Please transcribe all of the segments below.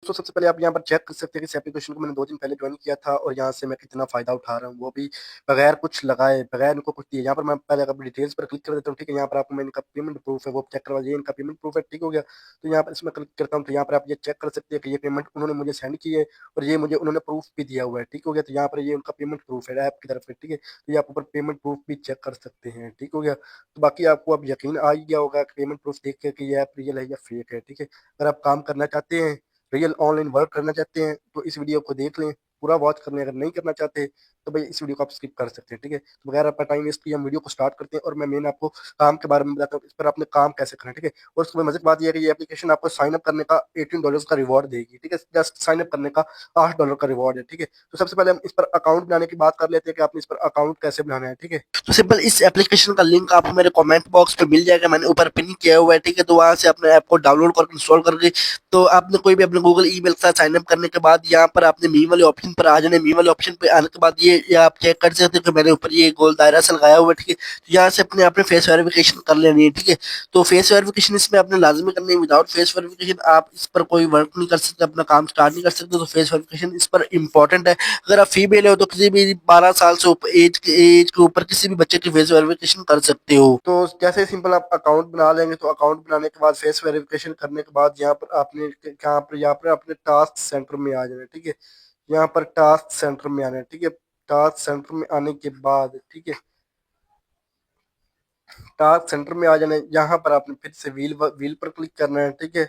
तो सबसे पहले आप यहाँ पर चेक कर सकते हैं कि इस एप्लीकेशन को मैंने 2 दिन पहले जॉइन किया था और यहाँ से मैं कितना फ़ायदा उठा रहा हूँ, वो भी बगैर कुछ लगाए, बगैर इनको कुछ दिए। यहाँ पर मैं पहले अगर डिटेल्स पर क्लिक कर देता हूँ, ठीक है? यहाँ पर आपको मैं इनका पेमेंट प्रूफ़ है वो चेक करवा, ये इनका पेमेंट प्रूफ़ है, ठीक हो गया? तो यहाँ पर इसमें क्लिक करता हूँ, तो यहाँ पर आप ये चेक कर सकते हैं कि ये पेमेंट उन्होंने मुझे सेंड की है और ये मुझे उन्होंने प्रूफ़ भी दिया हुआ है, ठीक हो गया? तो यहाँ पर ये उनका पेमेंट प्रूफ़ है ऐप की तरफ से, ठीक है? तो ये आप ऊपर पेमेंट प्रूफ़ भी चेक कर सकते हैं, ठीक हो गया? तो बाकी आपको अब यकीन आ ही गया होगा कि पेमेंट प्रूफ़ देख के कि ये ऐप रियल है या फ़ेक है, ठीक है? अगर आप काम करना चाहते हैं, रियल ऑनलाइन वर्क करना चाहते हैं तो इस वीडियो को देख लें, पूरा वॉच कर लें। अगर नहीं करना चाहते तो भाई इस वीडियो को आप स्किप कर सकते हैं, ठीक है? तो बगैर आपका टाइम वेस्ट किए हम वीडियो को स्टार्ट करते हैं और मैं मेन आपको काम के बारे में बताता हूँ, इस पर आपने काम कैसे करना है, ठीक है? और उसमें मजे की बात ये है कि ये एप्लीकेशन आपको साइन अप करने का $18 का रिवॉर्ड देगी, ठीक है? जस्ट साइन अप करने का $8 का रिवॉर्ड है, ठीक है? तो सबसे पहले हम इस पर अकाउंट बनाने की बात कर लेते हैं कि आपने इस पर अकाउंट कैसे बनाना है, ठीक है? तो सिंपल इस एप्लीकेशन का लिंक आपको मेरे कमेंट बॉक्स पे मिल जाएगा, मैंने ऊपर पिन किया हुआ है, ठीक है? तो वहां से अपने ऐप को डाउनलोड करके इंस्टॉल करके तो आपने कोई भी अपने गूगल ईमेल के साथ साइन अप करने के बाद यहाँ पर आपने मी वाले ऑप्शन पर आ जाना है। मी वाले ऑप्शन पे आने के बाद ये आप चेक कर सकते हो कि मैंने ऊपर ये गोल दायरा सा लगाया हुआ है, ठीक है? तो यहाँ से अपने आपने फेस वेरिफिकेशन कर लेनी है, ठीक है? तो फेस वेरिफिकेशन इसमें आपने लाजमी करनी है। विदाउट फेस वेरिफिकेशन आप इस पर कोई वर्क नहीं कर सकते, अपना काम स्टार्ट नहीं कर सकते। तो फेस वेरिफिकेशन इस पर इंपॉर्टेंट है। अगर आप फीमेल हो तो किसी भी 12 साल से ऊपर एज के ऊपर किसी भी बच्चे की फेस वेरिफिकेशन कर सकते हो। तो जैसे सिंपल आप अकाउंट बना लेंगे, तो अकाउंट बनाने के बाद फेस वेरिफिकेशन करने के बाद यहाँ पर आपने यहाँ पर अपने टास्क सेंटर में आ जाना है, ठीक है? यहाँ पर टास्क सेंटर में आना है, ठीक है? टास्क सेंटर में आने के बाद, ठीक है, टास्क सेंटर में आ जाना है। यहाँ पर आपने फिर से व्हील व्हील पर क्लिक करना है, ठीक है?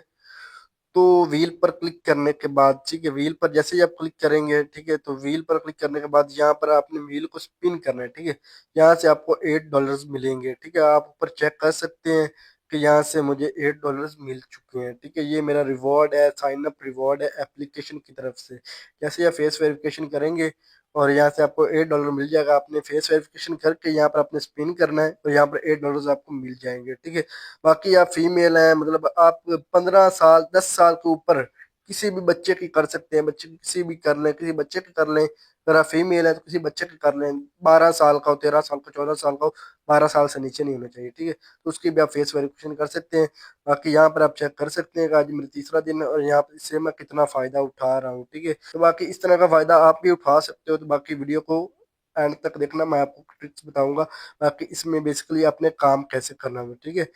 तो व्हील पर क्लिक करने के बाद, ठीक है, व्हील पर जैसे ही आप क्लिक करेंगे, ठीक है, तो व्हील पर क्लिक करने के बाद यहाँ पर आपने व्हील को स्पिन करना है, ठीक है? यहाँ से आपको $8 मिलेंगे, ठीक है? आप ऊपर चेक कर सकते हैं कि यहाँ से मुझे $8 मिल चुके हैं, ठीक है? ये मेरा रिवॉर्ड है, साइन अप रिवॉर्ड है एप्लीकेशन की तरफ से। जैसे ही आप फेस वेरिफिकेशन करेंगे और यहाँ से आपको $8 मिल जाएगा। आपने फेस वेरिफिकेशन करके यहाँ पर आपने स्पिन करना है और यहाँ पर $8 आपको मिल जाएंगे, ठीक है? बाकी आप फीमेल हैं, मतलब आप 15 साल 10 साल के ऊपर किसी भी बच्चे की कर सकते हैं, बच्चे की किसी भी कर लें, किसी बच्चे की कर लें। अगर आप फीमेल है तो किसी बच्चे की कर लें, 12 साल का हो, 13 साल का, 14 साल का हो, 12 साल से नीचे नहीं होना चाहिए, ठीक है? तो उसकी भी आप फेस वेरिफिकेशन कर सकते हैं। बाकी यहाँ पर आप चेक कर सकते हैं कि आज मेरा तीसरा दिन है और यहाँ पर इससे मैं कितना फायदा उठा रहा हूँ, ठीक है? तो बाकी इस तरह का फायदा आप भी उठा सकते हो। तो बाकी वीडियो को एंड तक देखना, मैं आपको ट्रिक्स बताऊंगा। बाकी इसमें बेसिकली आपने काम कैसे करना है, ठीक है?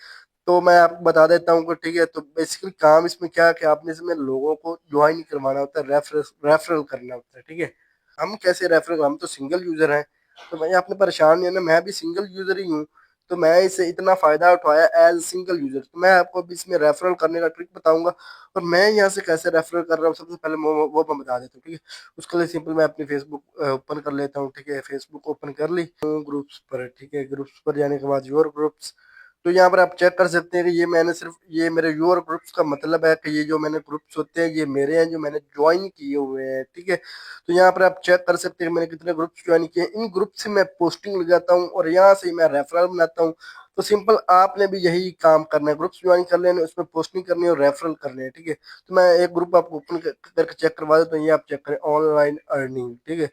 तो मैं आपको बता देता हूँ कि ठीक है, तो बेसिकली काम इसमें क्या है कि आपने इसमें लोगों को ज्वाइन करवाना होता है, रेफरल करना होता है, ठीक है? हम कैसे रेफरल, हम तो सिंगल यूजर हैं, तो भाई आपने परेशान नहीं है ना, मैं भी सिंगल यूजर ही हूँ। तो मैं इसे इतना फायदा उठाया एज सिंगल यूजर, तो मैं आपको अभी इसमें रेफरल करने का ट्रिक बताऊंगा। और मैं यहाँ से कैसे रेफरल कर रहा हूँ सबसे पहले वो मैं बता देता हूँ, ठीक है? उसके लिए सिंपल मैं अपनी फेसबुक ओपन कर लेता हूँ, ठीक है? फेसबुक ओपन कर ली ग्रुप्स पर, ठीक है? ग्रुप्स पर जाने के बाद योर ग्रुप्स, तो यहाँ पर आप चेक कर सकते हैं कि ये मैंने सिर्फ ये मेरे यूर ग्रुप्स का मतलब है कि ये जो मैंने ग्रुप्स होते हैं ये मेरे हैं, जो मैंने ज्वाइन किए हुए हैं, ठीक है? तो यहाँ पर आप चेक कर सकते हैं कि मैंने कितने ग्रुप्स ज्वाइन किए हैं। इन ग्रुप से मैं पोस्टिंग लगाता हूँ और यहाँ से मैं रेफरल बनाता हूँ। तो सिंपल आपने भी यही काम करना है, ग्रुप्स ज्वाइन कर लेने, उसमें पोस्टिंग करनी है और रेफरल करने हैं, ठीक है? तो मैं एक ग्रुप आपको ओपन करके चेक करवा देता हूँ। ये आप चेक करें, ऑनलाइन अर्निंग, ठीक है?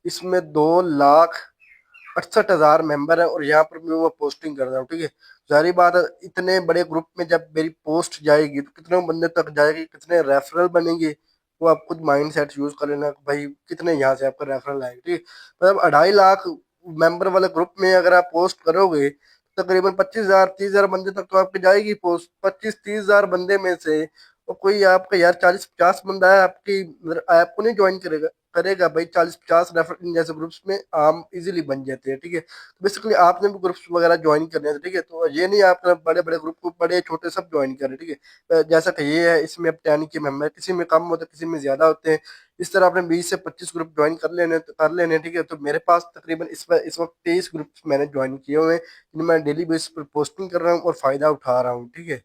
इसमें 2,68,000 मेंबर है और यहाँ पर मैं वो पोस्टिंग कर रहा हूँ, ठीक है? जारी बात है, इतने बड़े ग्रुप में जब मेरी पोस्ट जाएगी तो कितने बंदे तक जाएगी, कितने रेफरल बनेंगे, वो आप खुद माइंड सेट यूज कर लेना कि भाई कितने यहाँ से आपका रेफरल आएगा, ठीक है? मतलब 2.5 लाख मेंबर वाले ग्रुप में अगर आप पोस्ट करोगे तो तकरीबन 25,000 30,000 बंदे तक तो आपकी जाएगी पोस्ट। 25-30,000 बंदे में से और कोई आपका यार 40-50 बंदा है आपकी ऐप को नहीं ज्वाइन करेगा, करेगा भाई? 40-50 रेफर इन जैसे ग्रुप्स में आम इजीली बन जाते हैं, ठीक है? तो बेसिकली आपने भी ग्रुप्स वगैरह ज्वाइन करने हैं, ठीक है? तो ये नहीं आप बड़े बड़े ग्रुप को बड़े छोटे सब ज्वाइन करें, ठीक है? जैसा कि ये है, इसमें अब 10 के मेंबर, किसी में कम होते हैं किसी में ज्यादा होते हैं। इस तरह आपने 20 से 25 ग्रुप ज्वाइन कर लेने, ठीक है? तो मेरे पास तकरीबन इस वक्त 23 ग्रुप मैंने ज्वाइन किए हुए हैं, जिनमें मैं डेली बेसिस पर पोस्टिंग कर रहा हूँ और फायदा उठा रहा हूँ, ठीक है?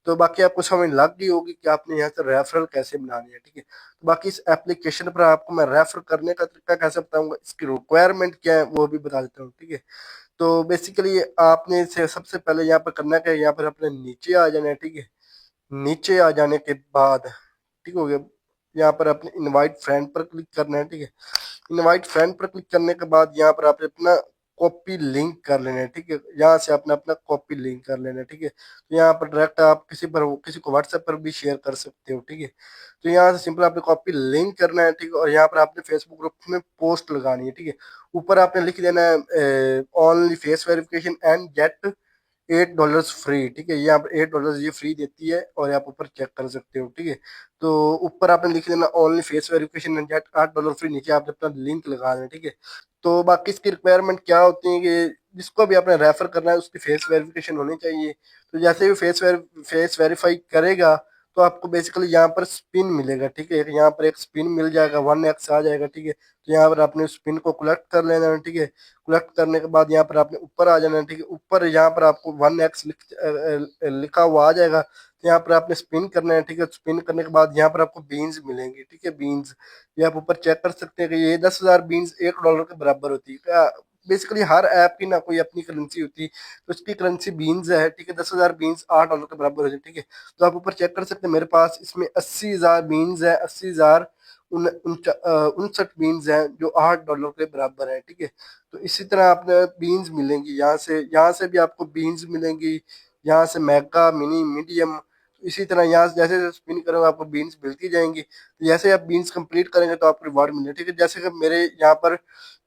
तो बाकी आपको समझ लग गई होगी कि आपने यहाँ से रेफरल कैसे बनानी है, ठीक है? तो बाकी इस एप्लीकेशन पर आपको मैं रेफर करने का तरीका कैसे बताऊंगा, इसकी रिक्वायरमेंट क्या है वो भी बता देता हूँ, ठीक है? तो बेसिकली आपने इसे सबसे पहले यहाँ पर करना क्या है, यहाँ पर अपने नीचे आ जाना है, ठीक है? नीचे आ जाने के बाद, ठीक हो गया, यहाँ पर अपने इनवाइट फ्रेंड पर क्लिक करना है, ठीक है? इनवाइट फ्रेंड पर क्लिक करने के बाद यहाँ पर आप अपना कॉपी लिंक कर लेना है, ठीक है। यहाँ से आपने अपना कॉपी लिंक कर लेना है, ठीक है। तो यहाँ पर डायरेक्ट आप किसी को व्हाट्सएप पर भी शेयर कर सकते हो, ठीक है। तो यहाँ से सिंपल आपने कॉपी लिंक करना है, ठीक है। और यहाँ पर आपने फेसबुक ग्रुप में पोस्ट लगानी है, ठीक है। ऊपर आपने लिख देना है only face verification and get $8 free, ठीक है। ये आप $8 ये फ्री देती है और आप ऊपर चेक कर सकते हो, ठीक है। तो ऊपर आपने लिख देना only face verification and get $8 free, नीचे आपने अपना लिंक लगा देना, ठीक है। तो बाकी इसकी रिक्वायरमेंट क्या होती है कि जिसको भी आपने रेफर करना है उसकी फेस वेरिफिकेशन होनी चाहिए। तो जैसे भी फेस वेरीफाई करेगा तो आपको बेसिकली यहाँ पर स्पिन मिलेगा, ठीक है। यहाँ पर एक स्पिन मिल जाएगा, 1x आ जाएगा, ठीक है। तो यहाँ पर आपने स्पिन को कलेक्ट कर लेना है, ठीक है। कलेक्ट करने के बाद यहाँ पर आपने ऊपर आ जाना है, ठीक है। ऊपर यहाँ पर आपको 1x लिखा हुआ आ जाएगा, तो यहाँ पर आपने स्पिन करना है, ठीक है। स्पिन करने के बाद यहाँ पर आपको बीन्स मिलेंगी, ठीक है। बीन्स ये आप ऊपर चेक कर सकते हैं कि ये 10,000 बीन्स $1 के बराबर होती है क्या। बेसिकली हर ऐप की ना कोई अपनी करेंसी होती है, तो इसकी करेंसी बीन्स है, ठीक है। 10,000 बीन्स $8 के बराबर होती है, ठीक है। तो आप ऊपर चेक कर सकते हैं मेरे पास इसमें 80,000 बीन्स है, 80,000 59 बीन्स हैं जो $8 के बराबर है, ठीक है। तो इसी तरह आपने बीन्स मिलेंगी, यहाँ से भी आपको बीन्स मिलेंगी, यहाँ से मैगा मिनी मीडियम। तो इसी तरह यहाँ से जैसे जैसे स्पिन करोगे आपको बीन्स मिलती जाएंगी। तो जैसे आप बीन्स कंप्लीट करेंगे तो आपको रिवार्ड मिलेगा, ठीक है। जैसे कि मेरे यहाँ पर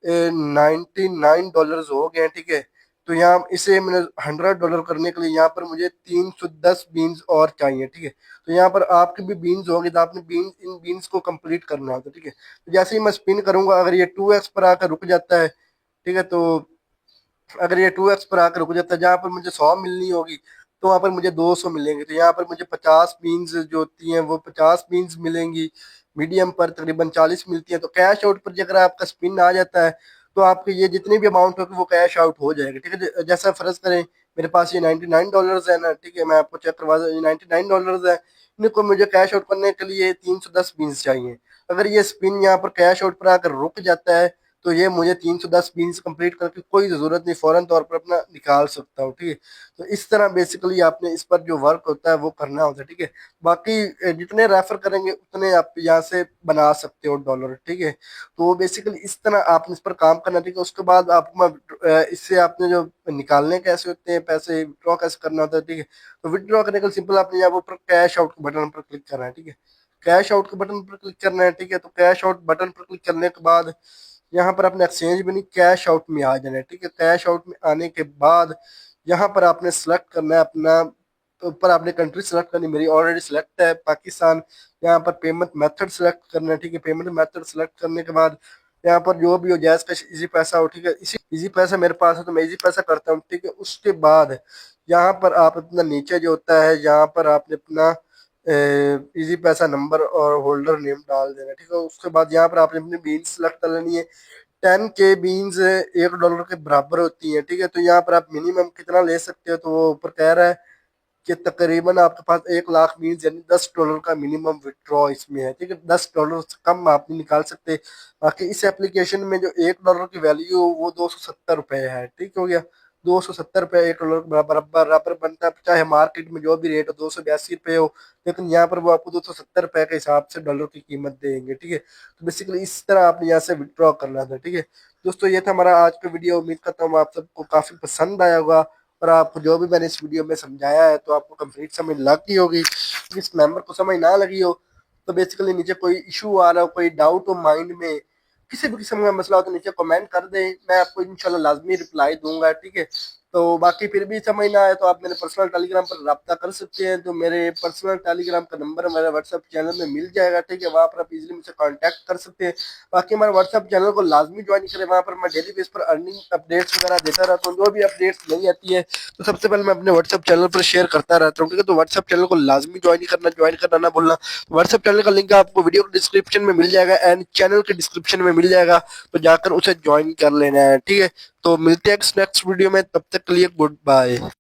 $99 हो गए हैं, ठीक है। तो यहाँ इसे मैंने $100 करने के लिए यहाँ पर मुझे 310 बीन्स और चाहिए, ठीक है। तो यहाँ पर आपके भी बीन्स होंगे तो आपने इन बीन्स को कंप्लीट करना होता है, ठीक है। तो जैसे ही मैं स्पिन करूंगा अगर ये 2x पर आकर रुक जाता है, ठीक है। तो अगर ये 2x पर आकर रुक जाता है, जहाँ पर मुझे 100 मिलनी होगी तो वहां पर मुझे 200 मिलेंगे। तो यहाँ पर मुझे 50 बीन्स जो होती हैं वो 50 बीन्स मिलेंगी। मीडियम पर तकरीबन 40 मिलती है। तो कैश आउट पर अगर आपका स्पिन आ जाता है तो आपके ये जितनी भी अमाउंट होगी वो कैश आउट हो जाएगी, ठीक है। जैसा फर्ज करें मेरे पास ये $99 है ना, ठीक है। मैं आपको चेक करवा दूं, ये $99 है। इनको मुझे कैश आउट करने के लिए 310 बीन्स चाहिए। अगर ये स्पिन यहाँ पर कैश आउट पर आकर रुक जाता है तो ये मुझे 310 बीन्स कंप्लीट करके कोई ज़रूरत नहीं, फौरन तौर पर अपना निकाल सकता हूँ, ठीक है। तो इस तरह बेसिकली आपने इस पर जो वर्क होता है वो करना होता है, ठीक है। बाकी जितने रेफर करेंगे उतने आप यहाँ से बना सकते हो डॉलर, ठीक है। तो बेसिकली इस तरह आपने इस पर काम करना, ठीक है। उसके बाद आपको मैं इससे आपने जो निकालने कैसे होते हैं पैसे, विड्रॉ कैसे करना होता है, ठीक है। तो विड्रॉ करने के लिए सिंपल आपने यहाँ पर कैश आउट के बटन पर क्लिक करना है, ठीक है। कैश आउट के बटन पर क्लिक करना है, ठीक है। तो कैश आउट बटन पर क्लिक करने के बाद यहाँ पर आपने एक्सचेंज भी नहीं कैश आउट में आ जाना है, ठीक है। कैश आउट में आने के बाद यहाँ पर आपने सेलेक्ट करना है अपना, तो ऊपर आपने कंट्री सेलेक्ट करनी, मेरी ऑलरेडी सेलेक्ट है पाकिस्तान। यहाँ पर पेमेंट मेथड सेलेक्ट करना है, ठीक है। पेमेंट मेथड सेलेक्ट करने के बाद यहाँ पर जो भी हो जैज कैश इजी पैसा हो, ठीक है। इसी इजी पैसा मेरे पास है तो मैं इजी पैसा करता हूँ, ठीक है। उसके बाद यहाँ पर आप अपना नीचे जो होता है यहाँ पर आपने अपना इजी पैसा नंबर और होल्डर नेम डाल देना, ठीक है। उसके बाद यहाँ पर आपने अपनी बीन्स सेलेक्ट कर लेनी है। 10K बीन्स $1 के बराबर होती है, ठीक है। तो यहाँ पर आप मिनिमम कितना ले सकते हो, तो वो ऊपर कह रहा है कि तकरीबन आपके पास 1 लाख बीन्स यानी $10 का मिनिमम विड्रॉ इसमें है, ठीक है। $10 से कम आप नहीं निकाल सकते। बाकी इस एप्लीकेशन में जो $1 की वैल्यू वो ₹270 है, ठीक हो गया। ₹270 $1 के बराबर बराबर बनता है, चाहे मार्केट में जो भी रेट हो ₹282 हो, लेकिन यहाँ पर वो आपको ₹270 के हिसाब से डॉलर की कीमत देंगे, ठीक है। तो बेसिकली इस तरह आपने यहाँ से विड्रॉ करना था, ठीक है। दोस्तों ये था हमारा आज का वीडियो, उम्मीद करता हूँ आप सबको काफी पसंद आया होगा और आपको जो भी मैंने इस वीडियो में समझाया है तो आपको कंप्लीट समझ लगी होगी। जिस मेंबर को समझ ना लगी हो तो बेसिकली नीचे कोई इशू आ रहा हो, कोई डाउट हो माइंड में, किसी भी किस्म का मसला हो तो नीचे कमेंट कर दे, मैं आपको इंशाल्लाह लाजमी रिप्लाई दूंगा, ठीक है। तो बाकी फिर भी समझ ना आए तो आप मेरे पर्सनल टेलीग्राम पर रब्ता कर सकते हैं। तो मेरे पर्सनल टेलीग्राम का नंबर मेरे व्हाट्सएप चैनल में मिल जाएगा, ठीक है। वहाँ पर आप इजीली मुझसे कांटेक्ट कर सकते हैं। बाकी हमारे व्हाट्सएप चैनल को लाजमी ज्वाइन करें, वहाँ पर मैं डेली बेस पर अर्निंग अपडेट्स वगैरह देता रहता हूँ। जो भी अपडेट्स नहीं आती है तो सबसे पहले मैं अपने व्हाट्सएप चैनल पर शेयर करता रहता हूँ, ठीक है। तो व्हाट्सएप चैनल को लाजमी ज्वाइन करना ना भूलना। व्हाट्सएप चैनल का लिंक आपको वीडियो के डिस्क्रिप्शन में मिल जाएगा एंड चैनल के डिस्क्रिप्शन में मिल जाएगा, तो जाकर उसे ज्वाइन कर लेना है, ठीक है। तो मिलते हैं नेक्स्ट वीडियो में, तब तक के लिए गुड बाय।